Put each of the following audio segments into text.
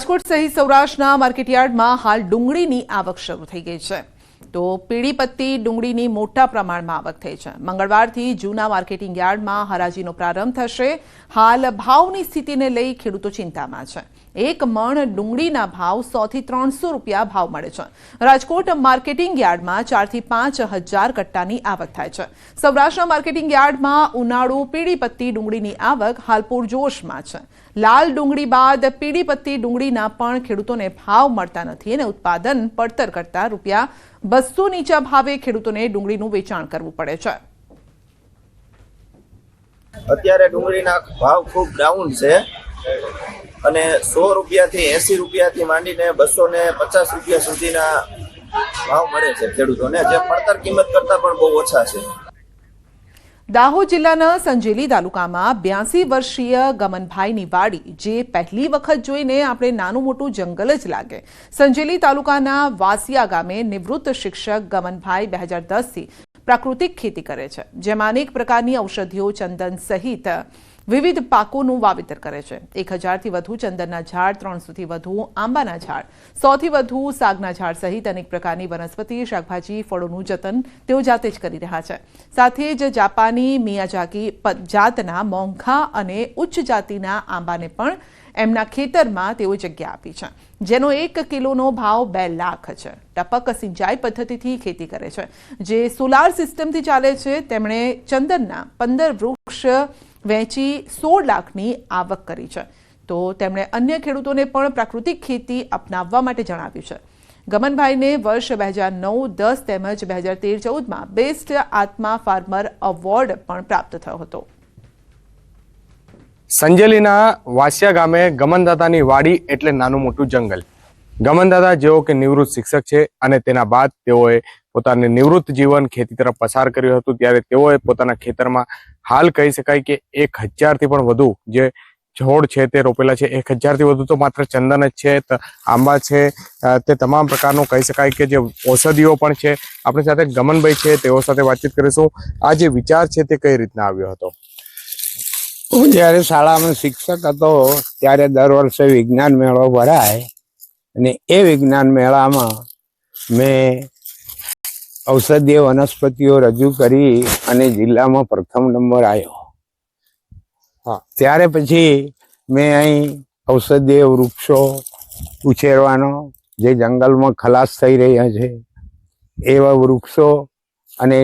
રાજકોટ સહિત સૌરાષ્ટ્રના માર્કેટયાર્ડમાં હાલ ડુંગળીની આવક શરૂ થઈ ગઈ છે તો પીળી પત્તી ડુંગળીની મોટા પ્રમાણમાં આવક થઈ છે। મંગળવારથી જૂના માર્કેટિંગ યાર્ડમાં હરાજીનો પ્રારંભ થશે। હાલ ભાવની સ્થિતિને લઈ ખેડૂતો ચિંતામાં છે। એક મણ ડુંગળીના ભાવ 100 થી 300 રૂપિયા ભાવ મળે છે। રાજકોટ માર્કેટિંગ યાર્ડમાં 4 થી 5 હજાર કટ્ટાની આવક થાય છે। સૌરાષ્ટ્રના માર્કેટિંગ યાર્ડમાં ઉનાળુ પીળી પત્તી ડુંગળીની આવક હાલ પૂરજોશમાં છે। લાલ ડુંગળી બાદ પીળી પત્તી ડુંગળીના પણ ખેડૂતોને ભાવ મળતા નથી અને ઉત્પાદન પડતર કરતા રૂપિયા 200 નીચા ભાવે ખેડૂતોને ડુંગળીનું વેચાણ કરવું પડે છે। અત્યારે ડુંગળીના ભાવ ખૂબ ડાઉન છે અને 100 રૂપિયાથી 80 રૂપિયાથી માંડીને 250 રૂપિયા સુધીના ભાવ મળે છે ખેડૂતોને, જે પડતર કિંમત કરતા પણ બહુ ઓછા છે। દાહોદ જિલ્લાના સંજેલી તાલુકામાં 82 વર્ષીય ગમનભાઈની વાડી જે પહેલી વખત જોઈને આપણે નાનું મોટું જંગલ જ લાગે। સંજેલી તાલુકાના વાસિયા ગામે નિવૃત્ત શિક્ષક ગમનભાઈ 2010 થી પ્રાકૃતિક ખેતી કરે છે, જેમાં અનેક પ્રકારની ઔષધિઓ, ચંદન સહિત વિવિધ પાકોનું વાવેતર કરે છે। 1000 થી વધુ ચંદનના ઝાડ, 300 થી વધુ આંબાના ઝાડ, 100 થી વધુ સાગના ઝાડ સહિત અનેક પ્રકારની વનસ્પતિ, શાકભાજી, ફળોનું જતન તેઓ જાતે જ કરી રહ્યા છે। સાથે જ જાપાની મિયાઝાકી જાતના મોંઘા અને ઉચ્ચ જાતિના આંબાને પણ એમના ખેતરમાં તેઓ જગ્યા આપી છે, જેનો 1 કિલોનો ભાવ 2 લાખ છે। ટપક સિંચાઈ પદ્ધતિથી ખેતી કરે છે, જે સોલાર સિસ્ટમથી ચાલે છે। તેમણે ચંદનના 15 વૃક્ષ વેચી 16 લાખની આવક કરી છે, તો તેમણે અન્ય ખેડૂતોને પણ પ્રાકૃતિક ખેતી અપનાવવા માટે જણાવ્યું છે। ગમનભાઈને વર્ષ 2009-10 તેમજ 2013-14માં બેસ્ટ આત્મા ફાર્મર એવોર્ડ પણ પ્રાપ્ત થયો હતો। સંજેલીના વાસિયા ગામે ગમનદાદાની વાડી એટલે નાનું મોટું જંગલ। ગમનદાદા જેઓ કે નિવૃત્ત શિક્ષક છે અને તેના બાદ તેઓએ પોતાનું નિવૃત્ત જીવન ખેતી તરફ પસાર કર્યું હતું, ત્યારે તેઓએ પોતાના ખેતરમાં હાલ કહી શકાય કે 1000 થી પણ વધુ જે છોડ છે તે રોપેલા છે। 1000 થી વધુ તો માત્ર ચંદન જ છે, આંબા છે, તે તમામ પ્રકારનું કહી શકાય કે જે ઔષધિઓ પણ છે। આપણી સાથે ગમનભાઈ છે, તેઓ સાથે વાતચીત કરીશું। આ જે વિચાર છે તે કઈ રીતના આવ્યો હતો? હું જ્યારે શાળામાં શિક્ષક હતો ત્યારે દર વર્ષે વિજ્ઞાન મેળો ભરાય અને એ વિજ્ઞાન મેળામાં મેં ઔષધીય વનસ્પતિઓ રજૂ કરી અને જિલ્લામાં પ્રથમ નંબર આવ્યો। ત્યારે પછી મેં અહીં ઔષધીય વૃક્ષો ઉછેરવાનો, જે જંગલમાં ખલાસ થઈ રહ્યા છે એવા વૃક્ષો અને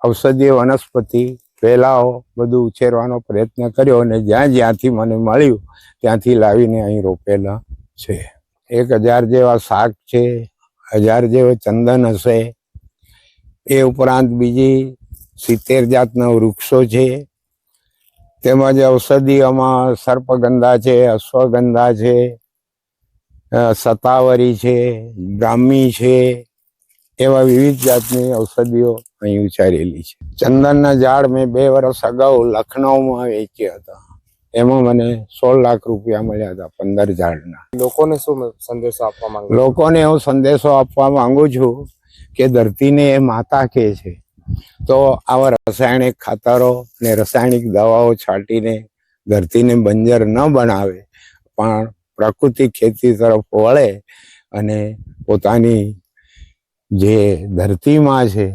ઔષધીય વનસ્પતિ વેલાઓ બધું ઉછેરવાનો પ્રયત્ન કર્યો અને જ્યાંથી મને મળ્યું ત્યાંથી લાવીને અહીં રોપેલા છે। 1000 જેવા શાક છે, 1000 જેવા ચંદન હશે, એ ઉપરાંત બીજી 70 જાતના વૃક્ષો છે, તેમજ ઔષધિઓમાં સર્પગંધા છે, અશ્વગંધા છે, સતાવરી છે, બ્રાહ્મી છે, એવા વિવિધ જાતની ઔષધિઓ અહીં ઉછારેલી છે। ચંદનના ઝાડ મેં 2 વર્ષ અગાઉ લખનઉમાં વેચ્યા હતા, એમાં મને 16 લાખ રૂપિયા મળ્યા હતા 15 ઝાડના। લોકોને શું સંદેશો આપવા માંગો? લોકોને હું સંદેશો આપવા માંગુ છું કે ધરતીને એ માતા કહે છે, તો આવા રાસાયણિક ખાતરો ને રાસાયણિક દવાઓ છાંટીને ધરતીને બંજર ન બનાવે, પણ પ્રાકૃતિક ખેતી તરફ વળે અને પોતાની જે ધરતીમાં છે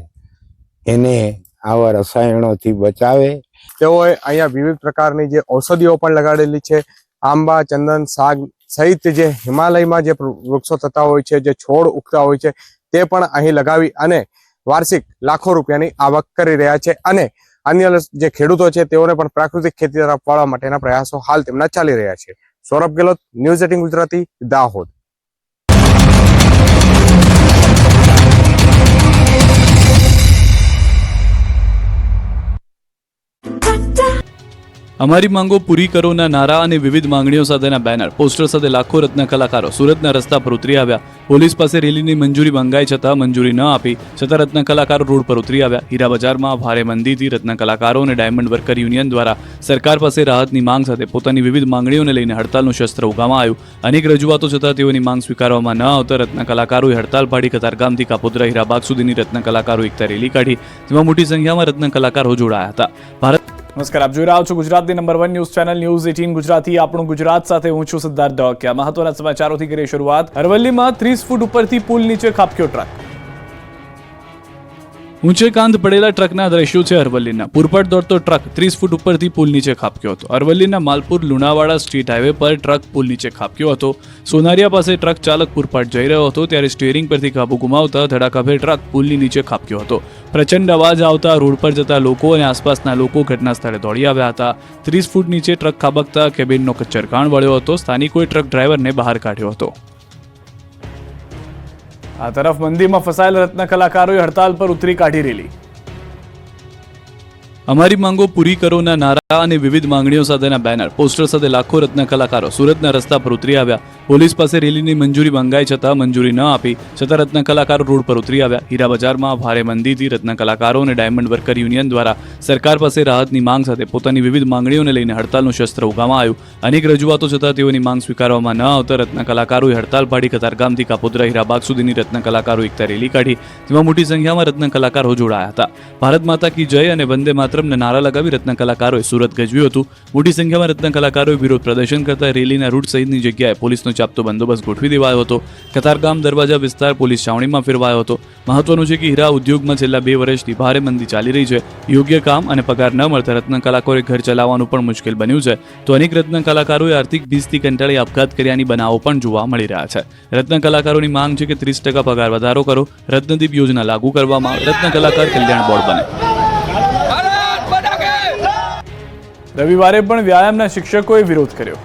એને આવા રસાયણોથી બચાવે। તેઓએ અહીંયા વિવિધ પ્રકારની જે ઔષધિઓ પણ લગાડેલી છે। આંબા, ચંદન, સાગ સહિત જે હિમાલયમાં જે વૃક્ષો થતા હોય છે, જે છોડ ઉગતા હોય છે, તે પણ અહીં લગાવી અને વાર્ષિક લાખો રૂપિયાની આવક કરી રહ્યા છે અને અન્ય જે ખેડૂતો છે તેઓને પણ પ્રાકૃતિક ખેતી તરફ વળવા માટેના પ્રયાસો હાલ તેમના ચાલી રહ્યા છે। સૌરભ ગેહલોત, ન્યૂઝ 18 ગુજરાતી, દાહોદ। અમારી માંગો પૂરી કરોના નારા અને વિવિધ માંગણીઓ સાથેના બેનર, પોસ્ટર સાથે લાખો રત્ન કલાકારો સુરતના રસ્તા પર ઉતરી આવ્યા। પોલીસ પાસે રેલીની મંજૂરી મંગાઈ છતાં મંજૂરી ન આપી છતાં રત્ન કલાકારો રોડ પર ઉતરી આવ્યા। હીરા બજારમાં ભારે મંદીથી રત્ન કલાકારો અને ડાયમંડ વર્કર યુનિયન દ્વારા સરકાર પાસે રાહતની માંગ સાથે પોતાની વિવિધ માંગણીઓને લઈને હડતાલનું શસ્ત્ર ઉગામમાં આવ્યું। અનેક રજૂઆતો છતાં તેઓની માંગ સ્વીકારવામાં ન આવતા રત્ન કલાકારોએ હડતાલ પાડી કતારગામથી કાપોદ્રા હીરાબાગ સુધીની રત્ન કલાકારો એકતા રેલી કાઢી, જેમાં મોટી સંખ્યામાં રત્ન કલાકારો જોડાયા હતા। નમસ્કાર, આપ જોઈ રહ્યા છો ગુજરાતની number 1 news channel news 18 Gujarati. આપણું ગુજરાત સાથે હું છું સિદ્ધાર્થ ધોકિયા. મહત્વના સમાચારોથી કરીએ શરૂઆત. અરવલ્લીમાં 30 ફૂટ ઉપરથી પુલ નીચે ખાબક્યો ટ્રક. ઊંચે કાંધ પડેલા ટ્રકના દ્રશ્યો છે અરવલ્લીના. પૂરપાટ દોડતો ટ્રક 30 ફૂટ ઉપરથી પુલ નીચે ખાબક્યો હતો. અરવલ્લીના માલપુર લુણાવાડા સ્ટ્રીટ હાઈવે પર ટ્રક પુલ નીચે ખાબક્યો હતો. સોનારિયા પાસે ટ્રક ચાલક પૂરપાટ જઈ રહ્યો હતો ત્યારે સ્ટીયરિંગ પરથી કાબુ ગુમાવતા ધડાકાભેર ટ્રક પુલની નીચે ખાબક્યો હતો. પ્રચંડ અવાજ આવતા રોડ પર જતા લોકો અને આસપાસના લોકો ઘટના સ્થળે દોડી આવ્યા હતા. 30 ફૂટ નીચે ટ્રક ખાબકતા કેબિનનો કચ્ચરકાણ વળ્યો હતો. સ્થાનિકોએ ટ્રક ડ્રાઈવરને બહાર કાઢ્યો હતો. આ તરફ મંદીમાં ફસાયેલા રત્ન કલાકારોએ હડતાલ પર ઉતરી કાઢી રેલી. અમારી માંગો પૂરી કરોના નારા અને વિવિધ માંગણીઓ સાથેના બેનર પોસ્ટર સાથે લાખો રત્ન કલાકારો સુરતના રસ્તા પર ઉતરી આવ્યા. પોલીસ પાસે રેલીની મંજૂરી મંગાઈ છતાં મંજૂરી ન આપી છતાં રત્ન કલાકારો રોડ પર ઉતરી આવ્યા. હીરા બજારમાં ભારે મંદીથી રત્ન કલાકારો અને ડાયમંડ વર્કર યુનિયન દ્વારા સરકાર પાસે રાહતની માંગ સાથે પોતાની વિવિધ માંગણીઓને લઈને હડતાલનું શસ્ત્ર ઉગામમાં આવ્યું. અનેક રજૂઆતો છતાં તેઓની માંગ સ્વીકારવામાં ન આવતા રત્ન કલાકારોએ હડતાલ પાડી કતારગામથી કાપોદ્રા હીરાબાગ સુધીની રત્ન કલાકારો એકતા રેલી કાઢી. તેમાં મોટી સંખ્યામાં રત્ન કલાકારો જોડાયા હતા. ભારત માતા કી જય અને વંદે માતરમને નારા લગાવી રત્ન કલાકારોએ સુરત ગજવ્યું હતું. મોટી સંખ્યામાં રત્ન કલાકારોએ વિરોધ પ્રદર્શન કરતા રેલીના રૂટ સહિતની જગ્યાએ પોલીસનો ચાપતો બંદોબસ્ત ગોઠવી દેવાયો હતો. કતારગામ દરવાજા વિસ્તાર પોલીસ છાવણીમાં ફેરવાયો હતો. મહત્વનું છે કે હીરા ઉદ્યોગમાં છેલ્લા 2 વર્ષથી ભારે મંદી ચાલી રહી છે. યોગ્ય કામ અને પગાર ન મળતા રત્ન કલાકારોએ ઘર ચલાવવાનું પણ મુશ્કેલ બન્યું છે. તો અનેક રત્ન કલાકારોએ આર્થિક ભીસથી કંટાળી આપઘાત કર્યાની બનાવો પણ જોવા મળી રહ્યા છે. રત્ન કલાકારોની માંગ છે કે 30% પગાર વધારો કરો, રત્નદીપ યોજના લાગુ કરવામાં આવે, રત્ન કલાકાર કલ્યાણ બોર્ડ બને. રવિવારે પણ વ્યાયામના શિક્ષકોએ વિરોધ કર્યો.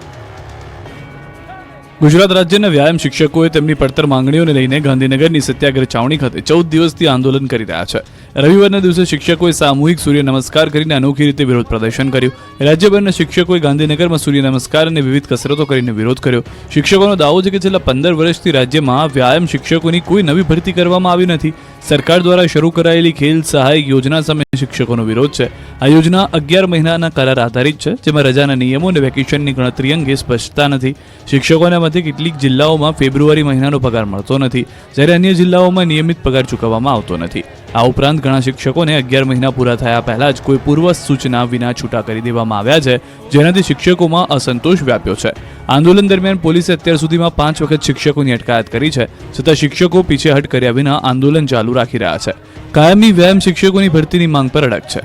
ગુજરાત રાજ્યના વ્યાયામ શિક્ષકોએ તેમની પડતર માંગણીઓને લઈને ગાંધીનગરની સત્યાગ્રહ છાવણી ખાતે 14 દિવસથી આંદોલન કરી રહ્યા છે. રવિવારના દિવસે શિક્ષકોએ સામૂહિક સૂર્ય નમસ્કાર કરીને અનોખી રીતે વિરોધ પ્રદર્શન કર્યું. રાજ્યભરના શિક્ષકોએ ગાંધીનગરમાં સૂર્ય નમસ્કાર અને વિવિધ કસરતો કરીને વિરોધ કર્યો. શિક્ષકોનો દાવો છે કે છેલ્લા 15 વર્ષથી રાજ્યમાં વ્યાયામ શિક્ષકોની કોઈ નવી ભરતી કરવામાં આવી નથી. સરકાર દ્વારા શરૂ કરાયેલી ખેલ સહાયક યોજના સામે શિક્ષકોનો વિરોધ છે. આ યોજના 11 મહિનાના કરાર આધારિત છે, જેમાં રજાના નિયમો અને વેકેશનની ગણતરી અંગે સ્પષ્ટતા નથી. શિક્ષકોના મતે કેટલીક જિલ્લાઓમાં ફેબ્રુઆરી મહિનાનો પગાર મળતો નથી, જ્યારે અન્ય જિલ્લાઓમાં નિયમિત પગાર ચૂકવવામાં આવતો નથી. આ ઉપરાંત ઘણા શિક્ષકોને 11 મહિના પૂરા થયા પહેલા જ કોઈ પૂર્વ સૂચના વિના છૂટા કરી દેવામાં આવ્યા છે, જેનાથી શિક્ષકોમાં અસંતોષ વ્યાપ્યો છે. આંદોલન દરમિયાન પોલીસે અત્યાર સુધીમાં 5 વખત શિક્ષકોની અટકાયત કરી છે, છતાં શિક્ષકો પીછેહટ કર્યા વિના આંદોલન ચાલુ રાખી રહ્યા છે. કાયમી વ્યાયામ શિક્ષકોની ભરતીની માંગ પર અડગ છે.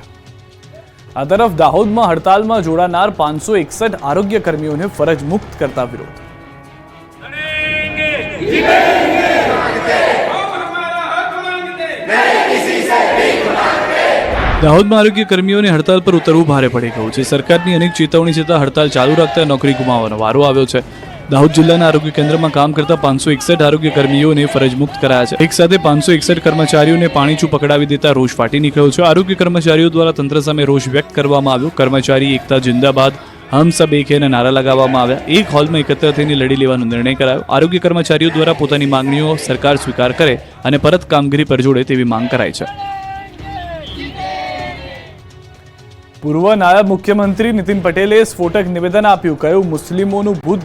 આ તરફ દાહોદમાં હડતાલમાં જોડાનાર 561 આરોગ્ય કર્મીઓને ફરજ મુક્ત કરતા વિરોધ. દાહોદમાં આરોગ્ય કર્મીઓને હડતાલ પર ઉતરવું ભારે પડી ગયું છે. સરકારની અનેક ચેતવણી છતાં હડતાલ ચાલુ રાખતા નોકરી ગુમાવવાનો વારો આવ્યો છે. દાહોદ જિલ્લાના આરોગ્ય કેન્દ્રમાં કામ કરતા 561 આરોગ્ય કર્મીઓને ફરજ મુક્ત કરાયા છે. એક સાથે 561 કર્મચારીઓને પાણીચું પકડાવી દેતા રોષ ફાટી નીકળ્યો છે. આરોગ્ય કર્મચારીઓ દ્વારા તંત્ર સામે રોષ વ્યક્ત કરવામાં આવ્યો. કર્મચારી એકતા જિંદાબાદ, હમ સબ એક હૈના નારા લગાવવામાં આવ્યા. એક હોલમાં એકત્ર થઈને લડી લેવાનો નિર્ણય કરાયો. આરોગ્ય કર્મચારીઓ દ્વારા પોતાની માંગણીઓ સરકાર સ્વીકાર કરે અને પરત કામગીરી પર જોડે તેવી માંગ કરાઈ છે. પૂર્વ નાયબ મુખ્યમંત્રી નીતિન પટેલે સ્ફોટક નિવેદન આપ્યું. કહ્યું, મુસ્લિમોનું ભૂત